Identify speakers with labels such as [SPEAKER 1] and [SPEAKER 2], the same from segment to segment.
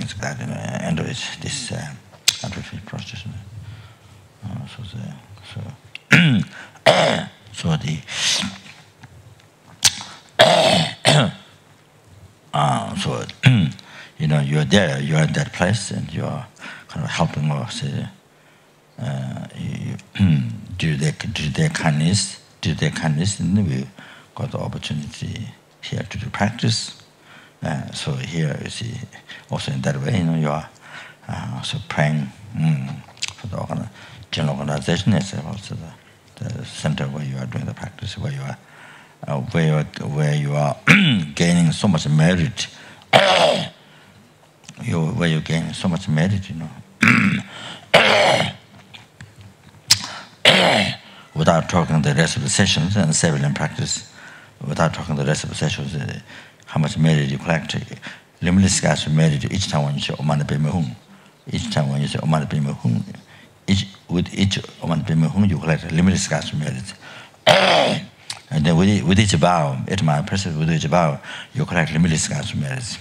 [SPEAKER 1] things like that, end of it, this prostration. You're there, you're in that place, and you're kind of helping or say, due to their kindness, and we got the opportunity here to do practice. So here you see, also in that way, you are also praying for the general organization as well, also the center where you are doing the practice, where you are gaining so much merit. Where you gain so much merit, without talking the rest of the sessions and civilian practice, without talking the rest of the sessions, how much merit you collect, limitless gas merit each time when you say Omana Pema Hung. Each time when you say Omana Pema Hung, with each Omana Pema Hung you collect limitless gas merit. And then with each vow, at my presence, with each vow, you collect limitless gas merit.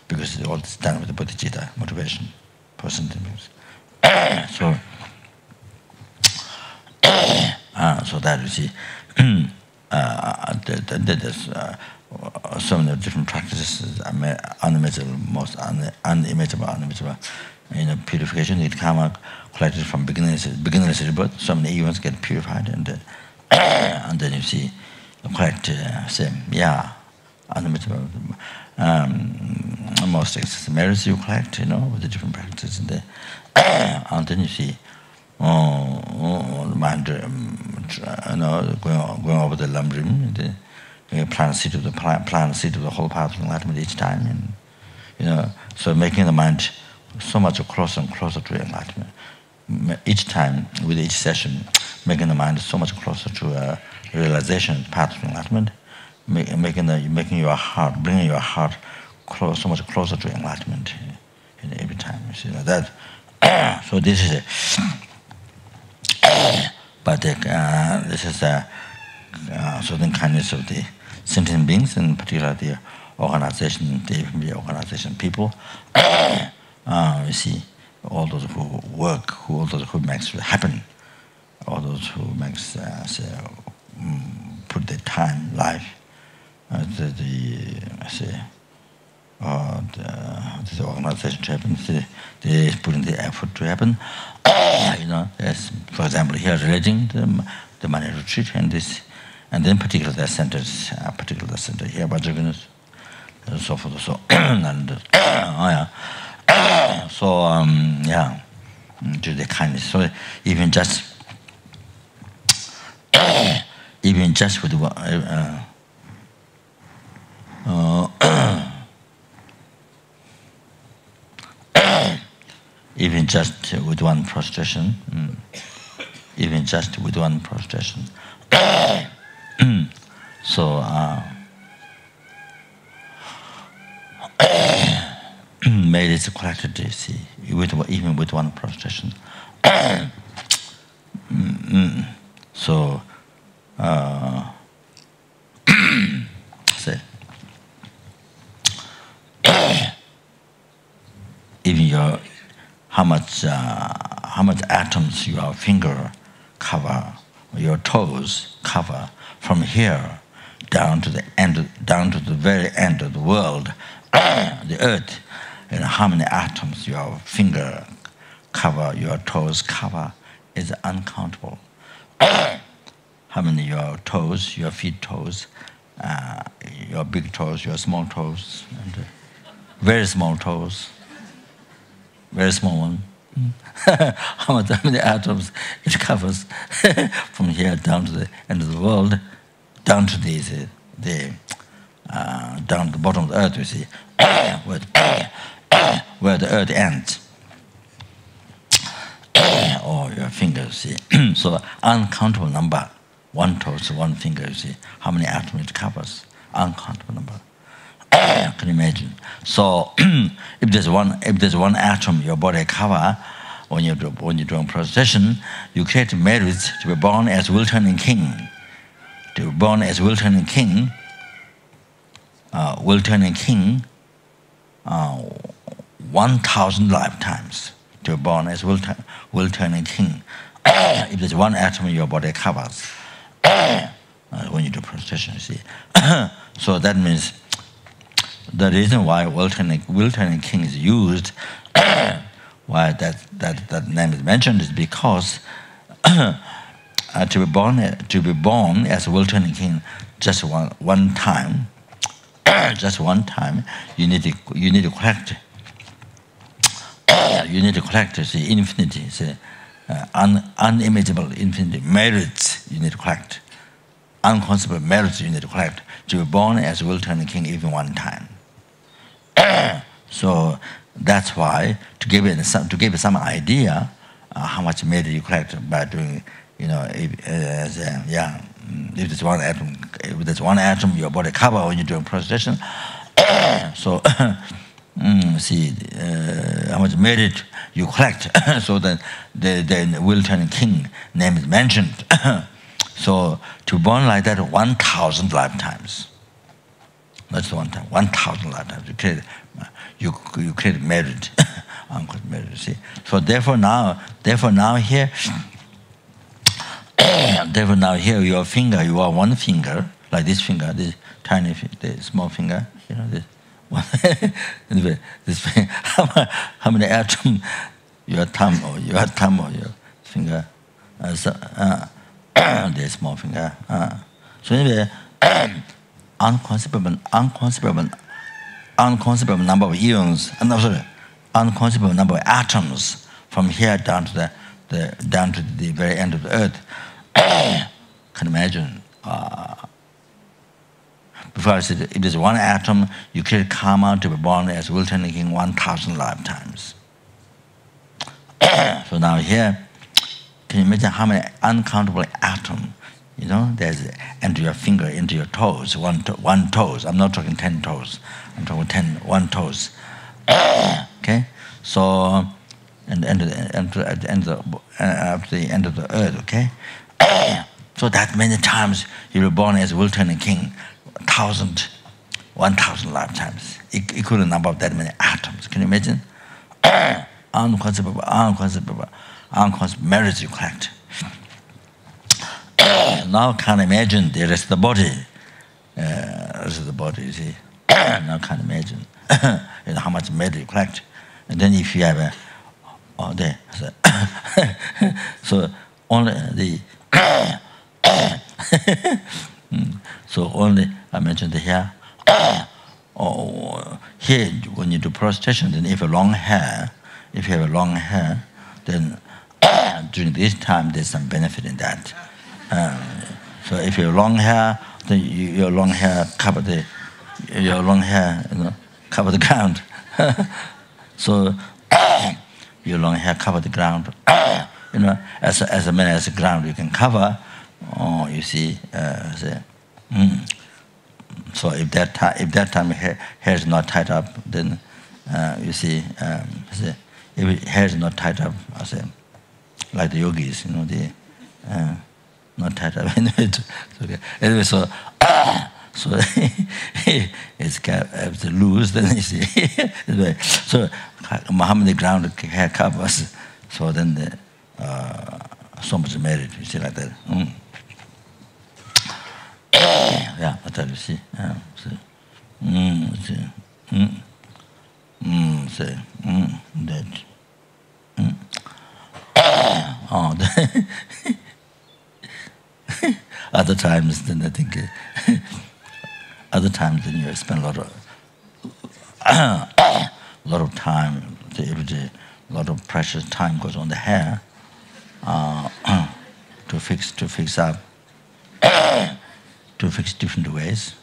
[SPEAKER 1] Because all it's done with the bodhicitta motivation, person. So that you see, there's so many different practices, unimaginable, most unimaginable. Purification, it come collected from beginner's rebirth. So many events get purified, and then you see, collect same, unimaginable. Most merits you collect, with the different practices in there. And then you see, the mind, going over the lumbering, the plant seed of the whole path of enlightenment each time, and so making the mind so much closer and closer to enlightenment. Each time, with each session, making the mind so much closer to a realization of the path of enlightenment, making your heart, bringing your heart so much closer to enlightenment every time. You see like that. So this is but this is a certain kindness of the sentient beings, and particularly the organization people. You see, all those who work, all those who makes it happen, all those who makes put their time, life, the organization to happen, they putting the effort to happen. As for example, here arranging the money retreat and this, and then particularly the centers, the center here, Vajra, so forth, so and to the kindness. So even just with even just with one prostration, so made it collected, you see, even with one prostration. So say even your how much atoms your finger cover, your toes cover, from here down to the end, down to the very end of the world, the earth, and how many atoms your finger cover, your toes cover, is uncountable. How many your toes, your feet toes, your big toes, your small toes, and very small toes, very small one. How many atoms it covers from here down to the end of the world, down to down to the bottom of the earth, you see, where the earth ends. Or your fingers, see. So uncountable number. One toe to one finger, you see. How many atoms it covers? Uncountable number. Can you imagine? So if there's one atom your body cover, when you're doing prostration, you create merits to be born as will-turning king. To be born as will-turning king, 1,000 lifetimes to be born as will-turning king. If there's one atom your body covers, when you do prostration, you see. So that means the reason why will-turning king is used, why that name is mentioned, is because to be born as a will-turning king just one time, just one time, you need to collect. You need to collect the infinity, the unimaginable infinity merits. You need to collect unconceivable merits. You need to collect to be born as a will-turning king even one time. So that's why to give it some idea how much merit you collect by doing, if there's one atom, your body cover when you're doing prostration. So see how much merit you collect. So that the will-turning king name is mentioned. So to born like that 1,000 lifetimes. That's the one time. 1,000 lifetimes. You create merit, unquote merit. See. So therefore now here, your finger, you are one finger, like this finger, this tiny, this small finger, this one. This finger, how many atoms your thumb or your finger, the small finger. So anyway, unconceivable number of ions, unconceivable number of atoms from here down to the very end of the earth. Can imagine. Before I said, if there's one atom, you create karma to be born as will-turning king 1,000 lifetimes. So now here, can you imagine how many uncountable atoms? There's into your finger, into your toes, one toes. I'm not talking 10 toes. I'm talking one toes. Okay, so at the end of the earth. Okay, so that many times you were born as will-turning king, 1,000 lifetimes. Equal number of that many atoms. Can you imagine? Unconceivable merits you collect. Now can't imagine the rest of the body. You see. Now can't imagine how much merit you collect. And then if you have so only the so only I mentioned here. Here when you do prostration, then if you have long hair, then during this time there's some benefit in that. So if you have long hair, then your long hair cover the ground. So your long hair cover the ground. As many as the ground you can cover. You see. So if that time hair is not tied up, then you see. If hair is not tied up, I say, like the yogis, not tied up. Okay. Anyway, so it's loose. Then you see. Anyway, so Muhammad the ground hair covers. So then so much merit. You see like that. Yeah, that's how you see. Other times, then I think. Other times, then you spend a lot of time. A lot of precious time goes on the hair to fix up. To fix different ways,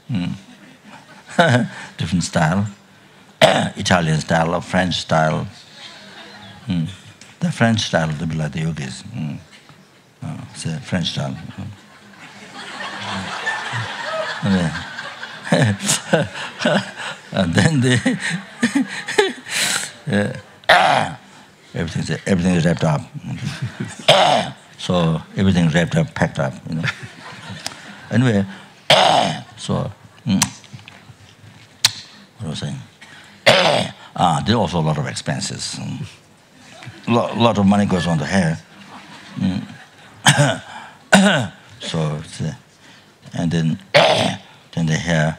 [SPEAKER 1] different style, Italian style or French style. The French style will be like the yogis. It's a French style. And then everything is wrapped up. So everything is wrapped up, packed up. Anyway, so what was I saying? There's also a lot of expenses. Lot of money goes on the hair. So, and then the hair.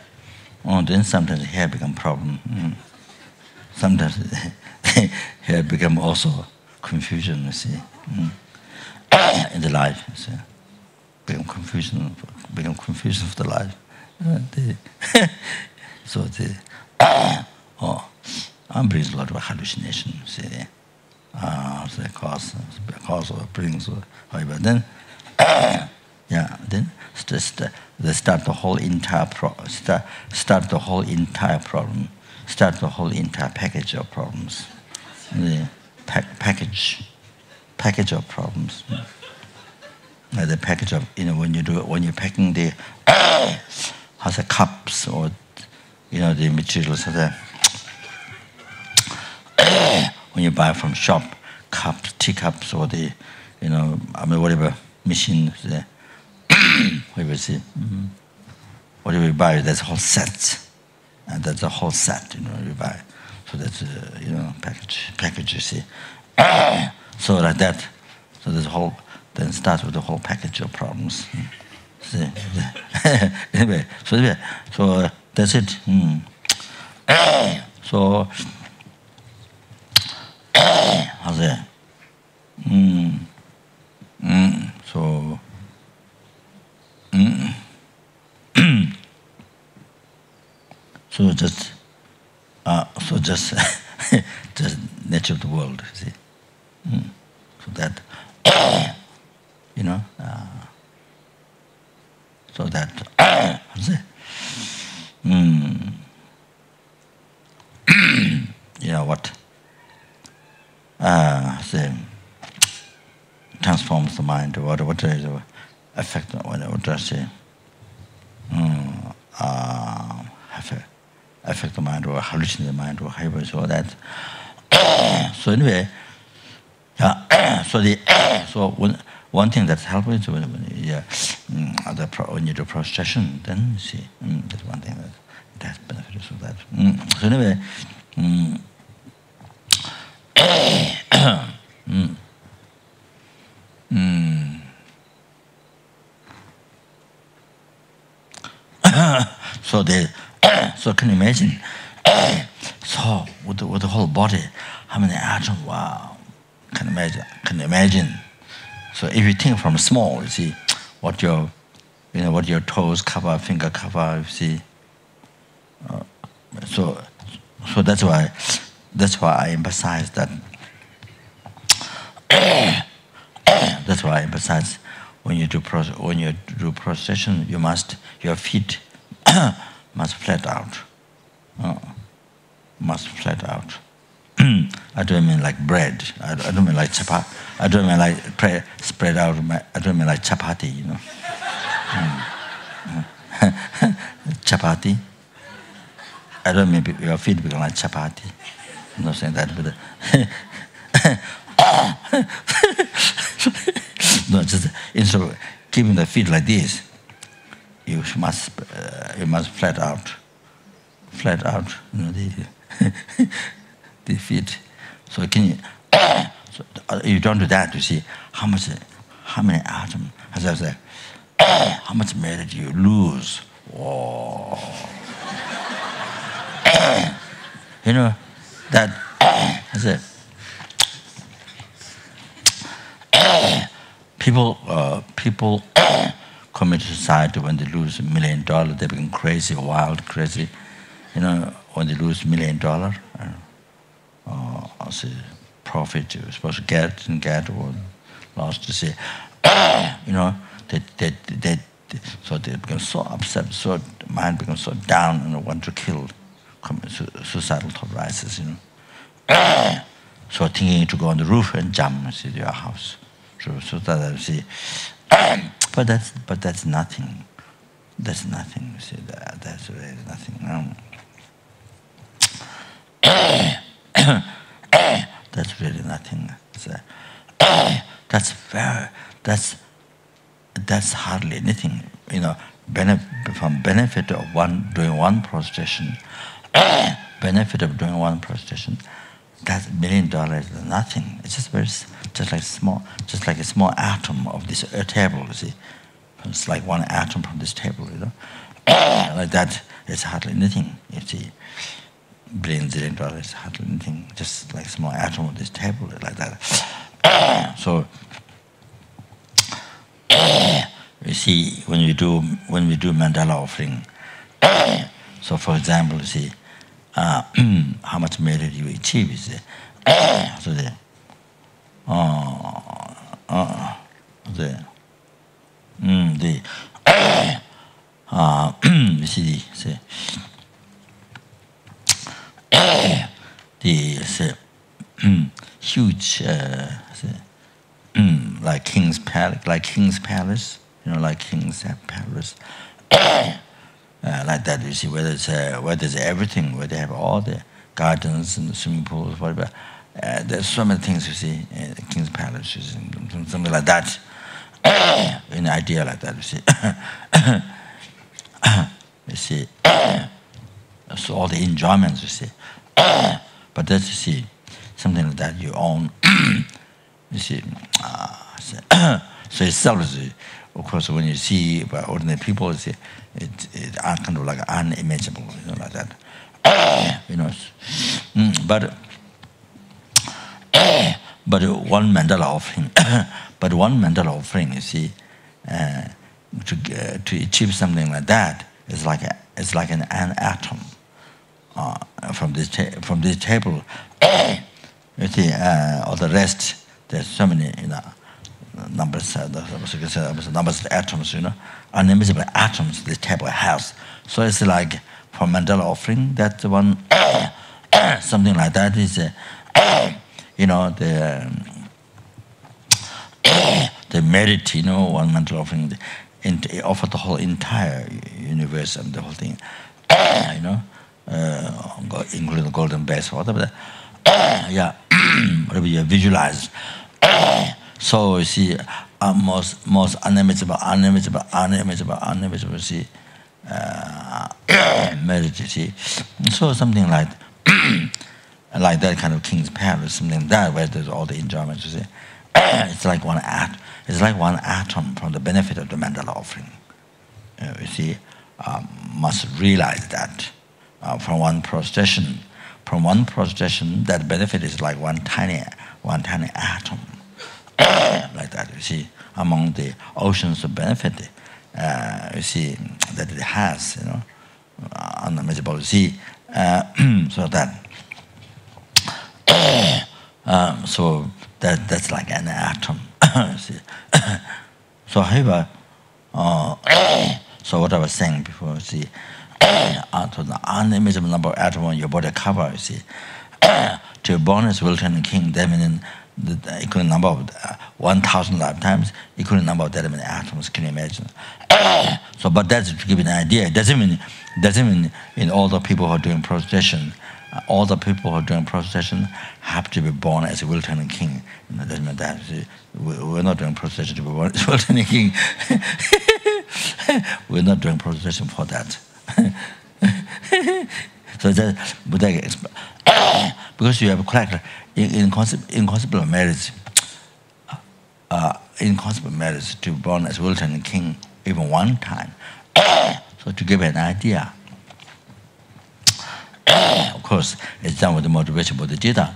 [SPEAKER 1] Then sometimes the hair become problem. Sometimes the hair become also confusion. You see, in the life. You see. Become confusion of the life. So brings a lot of hallucination. See, the cause or brings however then then they start the whole entire start the whole entire problem, start the whole entire package of problems. The package of problems. The package of when you're packing the cups or the materials of the when you buy from shop cups, teacups or the whatever machine whatever see whatever you buy, that's a whole set, and that's a whole set you buy. So that's package you see. So like that. So there's a whole. Then start with the whole package of problems. Anyway, so that's it. So how's that? So so just just nature of the world. See, so that. So that what transforms the mind, what is the effect, what does it affect the mind or hallucinate the mind or however, so that so anyway. So one thing that's helpful is when you do prostration, then you see that's one thing that's beneficial. So that so anyway, so can you imagine? So with the whole body, how many atoms? Wow. Can imagine. So if you think from small, you see what your toes cover, finger cover, you see. So that's why I emphasize that. That's why I emphasize when you do prostration, your feet must flat out. Must flat out. I don't mean like bread. I don't mean like chapati. I don't mean like spread out. I don't mean like chapati. Chapati. I don't mean your feet become like chapati. I'm not saying that, but no, just instead of keeping the feet like this, you must flat out. The feet. So can you? So you don't do that. You see how many atoms? As I say, how much matter do you lose? Whoa. That. I said, people commit suicide when they lose $1 million. They become crazy, wild, crazy. When they lose $1 million. Profit you're supposed to get or lost to see. So they become so upset, so mind becomes so down and want to kill. Suicidal thought rises, So thinking to go on the roof and jump and see your house. So that see. But that's nothing. That's nothing. See that's really nothing. That's really nothing. That's hardly anything. From benefit of doing one prostration, benefit of doing one prostration, that $1 million is nothing. It's just just like a small atom of this table. You see, it's like one atom from this table. Like that, it's hardly anything. You see, $1 billion is hardly anything. Just like a small atom of this table, like that. So. You see, when we do mandala offering, so for example, you see, how much merit you achieve is so you see the huge like King's Palace, like King's Palace, like that. You see, where there's everything, where they have all the gardens and the swimming pools, whatever. There's so many things you see in King's Palace, you see, something like that. An idea like that, you see. You see, so all the enjoyments, you see. But that's, you see, something like that you own. You see, so itself, of course, when you see ordinary people, you see, it kind of like unimaginable, like that. But one mandala offering, you see, to achieve something like that is like an atom from this table. You see, all the rest. There's so many, numbers of atoms, unimaginable atoms this table has. So it's like for mandala offering, that one, something like that is, the merit, one mandala offering, offer the whole entire universe and the whole thing, including the golden base, whatever. Yeah, whatever you visualize. So you see, most unimaginable, you see, merit, you see. So something like that kind of King's Palace, something like that, where there's all the enjoyment, you see. It's like one atom from the benefit of the mandala offering. You see, must realize that from one prostration. From one prostration, that benefit is like one tiny atom, like that. You see, among the oceans of benefit, you see that it has, unimaginable. You see, so that's like an atom. You see. So, however, so what I was saying before, you see. To the unimaginable number of atoms your body cover, you see. To be born as Wilton King, that means the equivalent number of 1,000 lifetimes, equivalent number of that many atoms. Can you imagine? So, but that's to give you an idea. It doesn't mean in all the people who are doing prostration, all the people who are doing prostration have to be born as a Wilton King. It doesn't mean that. See, we're not doing prostration to be born as Wilton King. We're not doing prostration for that. So that, because you have correct inconceivable marriage, to be born as Wilton King even one time. So to give an idea, of course, it's done with the motivation bodhicitta.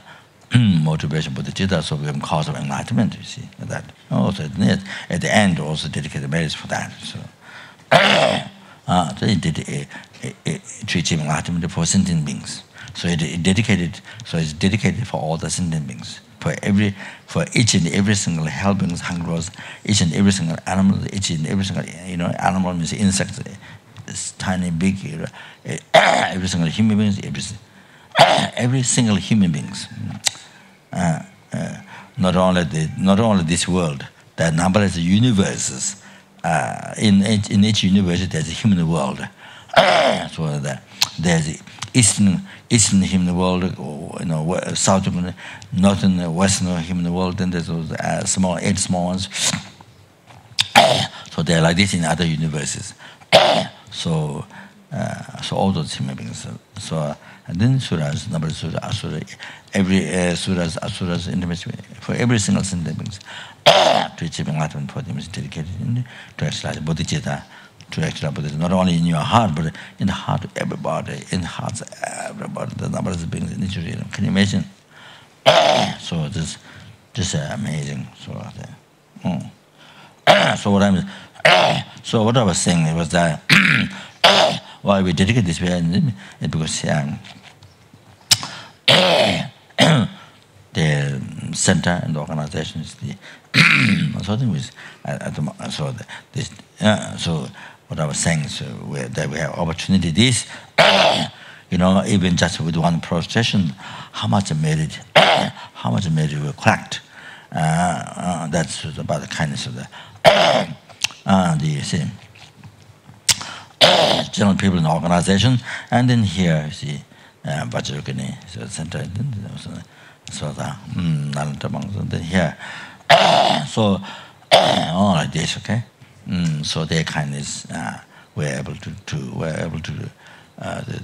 [SPEAKER 1] Motivation bodhicitta, so we have cause of enlightenment. You see that. Also, at the end, also dedicated marriage for that. So. So it did to achieve enlightenment for sentient beings. So it's dedicated for all the sentient beings, for each and every single hell beings, hungers, each and every single animal, each and every single animal means insects, it's tiny, big, every single human beings, every single human beings. Not only this world, there are numberless universes. In each universe, there's a human world. So there's the eastern human world, southern, northern, western human world. Then there's those 8 small ones. So they're like this in other universes. So So all those human beings. So and then suras, number of surah, asura, every suras, asuras, intimacy for every single sentient beings to achieve enlightenment for them is dedicated to exercise bodhicitta, to exercise bodhicitta, not only in your heart, but in the heart of everybody, in the hearts of everybody, the number of beings in each realm. Can you imagine? So this is amazing. So what I'm so what I was saying was that why we dedicate this way is because the center and the organization is the something with so what I was saying is that we have opportunity. This even just with one prostration, how much merit we collect. That's about the kindness of the general people in the organization, and then here you see Vajra Yogini, so center, so then here, so all like this, okay. So their kindness, we're able to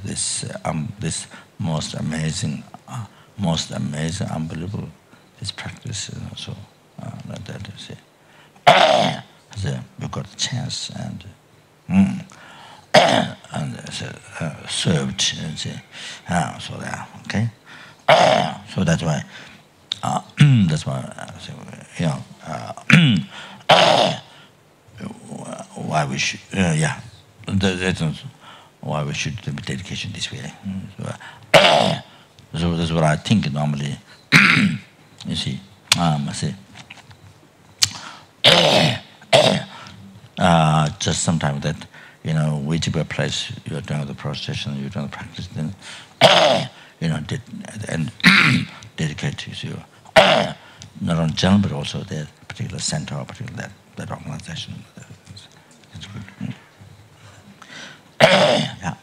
[SPEAKER 1] this most amazing, unbelievable this practice. So like that, you see. We got a chance and served. So there, okay. So that's why. Why we should. That's why we should do dedication this way. So that's what I think normally. You see, I see. Just sometimes that, whichever place you're doing the prostration, you're doing the practice, then, and dedicate to you, not only general, but also the particular center or particular that organization. It's good. Yeah.